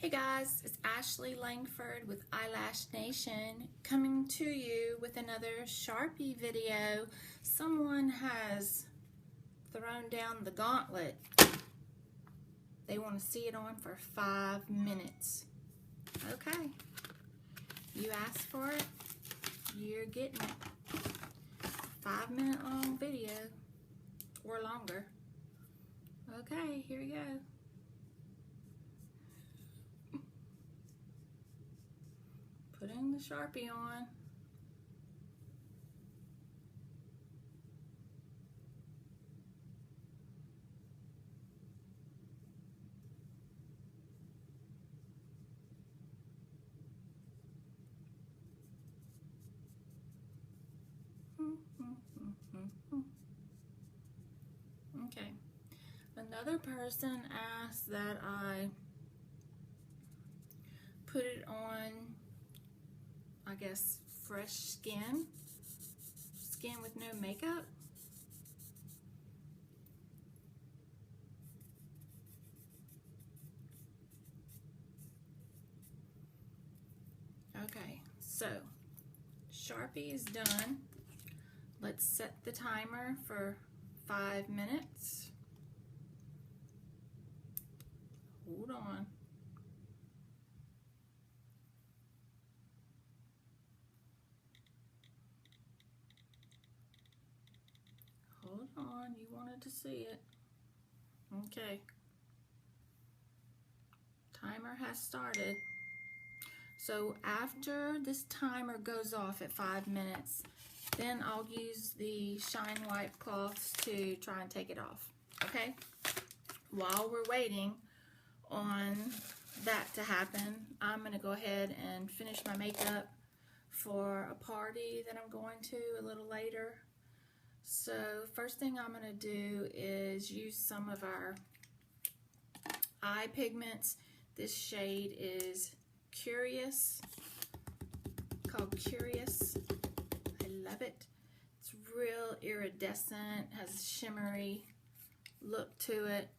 Hey guys, it's Ashley Langford with Eyelash Nation coming to you with another Sharpie video. Someone has thrown down the gauntlet. They want to see it on for 5 minutes. Okay, you asked for it, you're getting it. 5-minute long video or longer. Okay, here we go. Putting the Sharpie on. Okay. Another person asked that I put it on, I guess, fresh skin with no makeup. Okay, so Sharpie is done. Let's set the timer for 5 minutes. Hold on. Hold on, you wanted to see it. Okay. Timer has started. So after this timer goes off at 5 minutes, then I'll use the shine wipe cloths to try and take it off. Okay? While we're waiting on that to happen, I'm going to go ahead and finish my makeup for a party that I'm going to a little later. So first thing I'm going to do is use some of our eye pigments. This shade is Curious, called Curious. I love it. It's real iridescent, has a shimmery look to it.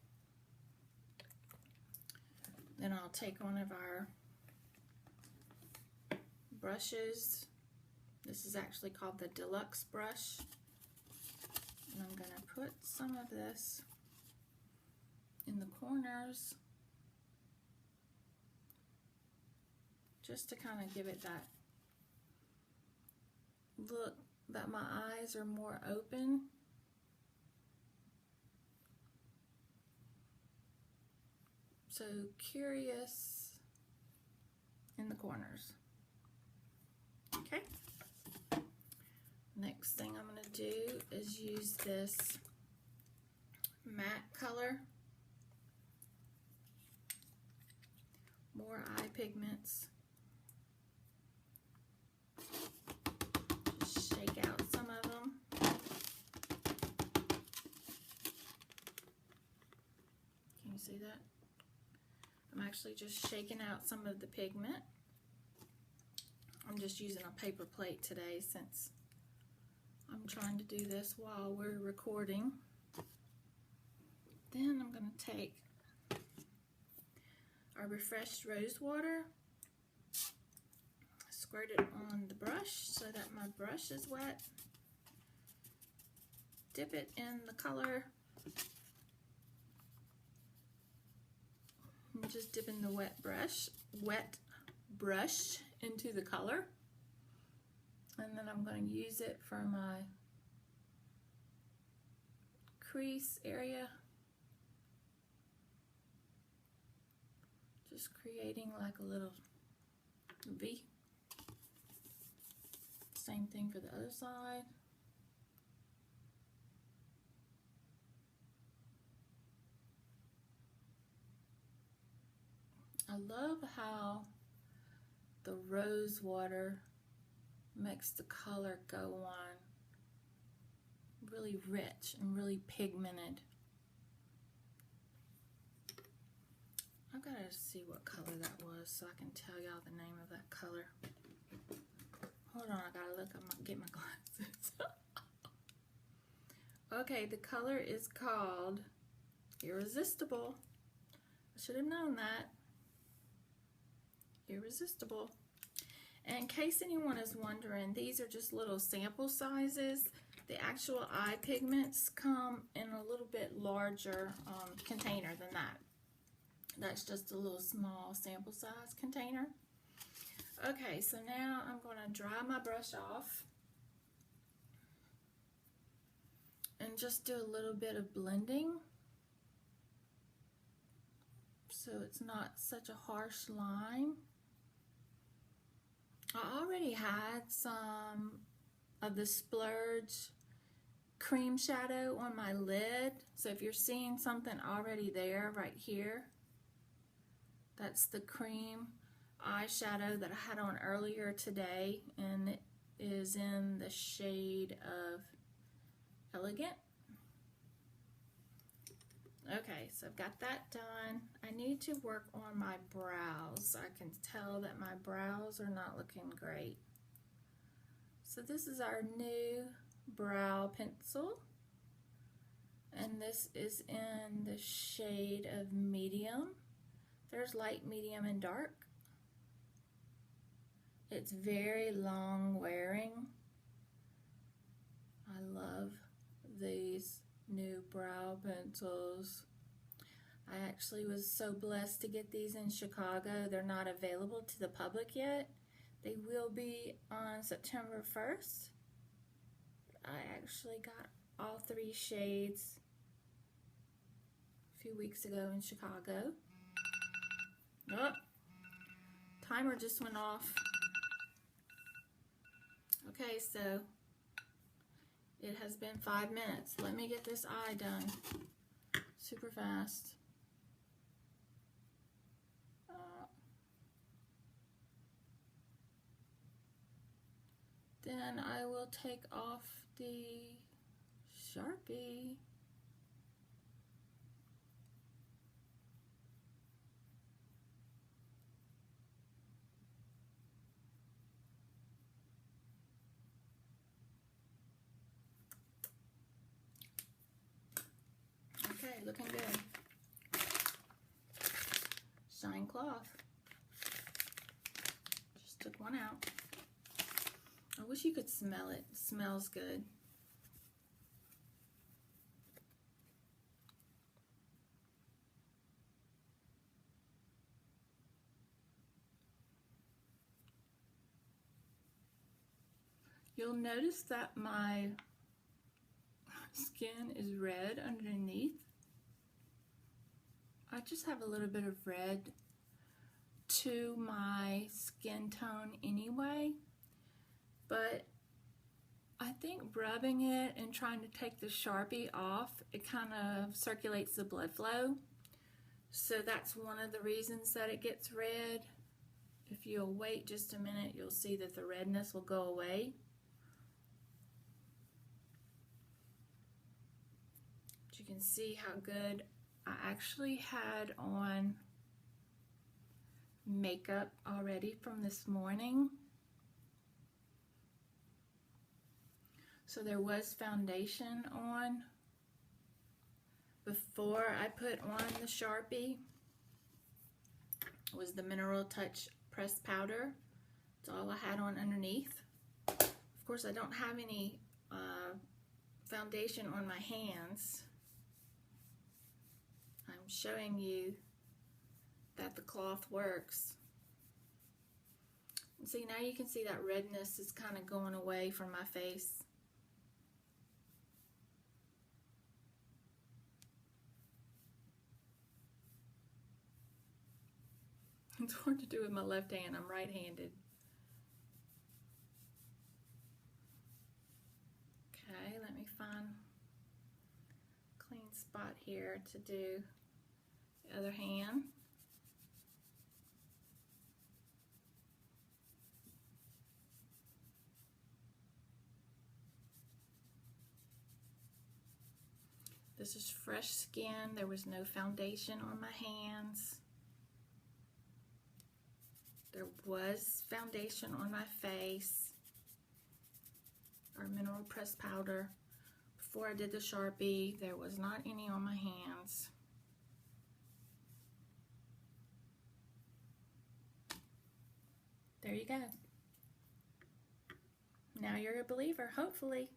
Then I'll take one of our brushes. This is actually called the Deluxe brush. And I'm going to put some of this in the corners just to kind of give it that look that my eyes are more open. So Curious in the corners. Okay. Next thing I'm going to do is use this matte color. More eye pigments. Just shake out some of them. Can you see that? I'm actually just shaking out some of the pigment. I'm just using a paper plate today since I'm trying to do this while we're recording. Then I'm going to take our refreshed rose water, squirt it on the brush so that my brush is wet, dip it in the color, I'm just dipping the wet brush into the color, and then I'm going to use it for my crease area, just creating like a little V. Same thing for the other side. I love how the rose water makes the color go on really rich and really pigmented. I've got to see what color that was so I can tell y'all the name of that color. Hold on, I gotta look, get my glasses. Okay, the color is called Irresistible. I should have known that. irresistible. And in case anyone is wondering, these are just little sample sizes. The actual eye pigments come in a little bit larger container than that. That's just a little small sample size container. Okay, so now I'm going to dry my brush off and just do a little bit of blending so it's not such a harsh line. I already had some of the Splurge cream shadow on my lid, so if you're seeing something already there right here, that's the cream eyeshadow that I had on earlier today, and it is in the shade of Elegant. Okay, so I've got that done. I need to work on my brows. I can tell that my brows are not looking great. So this is our new brow pencil, and this is in the shade of medium. There's light, medium, and dark. It's very long wearing. I love these new brow pencils. I actually was so blessed to get these in Chicago. They're not available to the public yet. They will be on September 1st. I actually got all 3 shades a few weeks ago in Chicago. Oh, timer just went off. Okay, so it has been 5 minutes. Let me get this eye done super fast. Then I will take off the Sharpie. Okay, looking good. Shine cloth. Just took one out. I wish you could smell it. It smells good. You'll notice that my skin is red underneath. I just have a little bit of red to my skin tone anyway, but I think rubbing it and trying to take the Sharpie off, it kind of circulates the blood flow. So that's one of the reasons that it gets red. If you'll wait just a minute, you'll see that the redness will go away. But you can see how good I actually had on makeup already from this morning. So there was foundation on before I put on the Sharpie. It was the Mineral Touch pressed powder. That's all I had on underneath. Of course, I don't have any foundation on my hands. I'm showing you that the cloth works. And see, now you can see that redness is kind of going away from my face. It's hard to do with my left hand. I'm right-handed. Okay, let me find a clean spot here to do the other hand. This is fresh skin. There was no foundation on my hands. There was foundation on my face, or mineral pressed powder. Before I did the Sharpie, there was not any on my hands. There you go. Now you're a believer, hopefully.